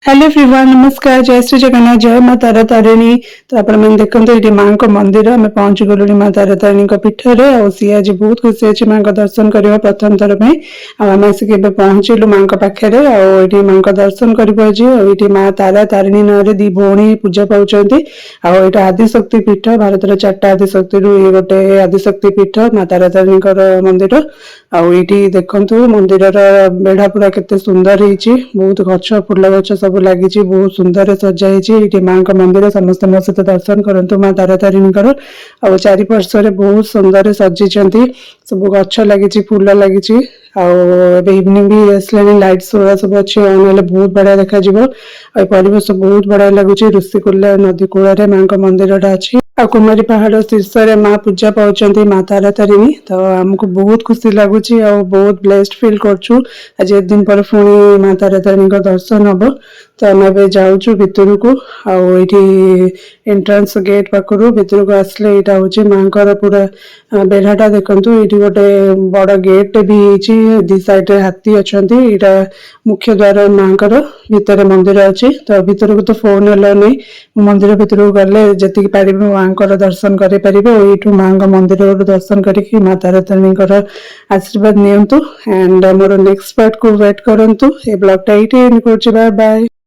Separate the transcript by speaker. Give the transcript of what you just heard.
Speaker 1: Hello everyone, नमस्कार। जय श्री जगन्नाथ, जय माँ तारा तारिणी। तो आपने देखते ये माँ को मंदिर आम पहुंची गलु माँ तारा तारिणी पीठ में। सी आज बहुत खुशी अच्छी माँ को दर्शन करवा प्रथम थर आम आसिक पहुंचलु माँ पाखे आई माँ को दर्शन कर माँ तारा तारिणी ना दी भौणी पूजा पाँच आईटा आदिशक्ति पीठ। भारत 4टा आदिशक्ति ये गोटे आदिशक्ति पीठ माँ तारा तारिणी मंदिर। आईटी देखु मंदिर बेढ़ा पूरा केते सुंदर होती, बहुत गछ फूल गछ सब लगी, बहुत सुंदर सजाई माँ का मंदिर। समस्त मो सहित दर्शन करूँ माँ तारा तारिणी आ चारिपार्श्व बहुत सुंदर सजी सब गछ लगी, फूल लगी। इवनिंग भी आसला, लाइट शो सब अच्छे बहुत बढ़िया देखा परिवेश बहुत बढ़िया लगुच। ऋषिकूल्य नदी कूल माँ का मंदिर अच्छी आ कुमारी पहाड़ शीर्ष माँ पूजा पाँच माँ तारा तारिणी। तो आमको बहुत खुशी लगुच, बहुत ब्लेस्ड फील करछु। आज एक दिन पर पुणी माँ तारा तारिणी का दर्शन हम। तो आम ए जाऊँ भितर को आईटी एंट्रांस गेट पाखु भितर को आसले यहाँ हूँ माँ का पूरा बेढ़ाटा देखु। ये गोटे बड़ गेट भी दी साइड हाथी अच्छा, यहाँ मुख्य द्वार माँ का भितर मंदिर अच्छी। तो भितर को तो फोन अलाउ नहीं, मंदिर भितर को गले जी पारे माँ को दर्शन करें। माँ का मंदिर दर्शन करके माँ तारा तारिणी आशीर्वाद नियंतु। एंड मोर नेक्स्ट पार्ट को वेट करंतु। ए ब्लॉग टा ये बाय बाय।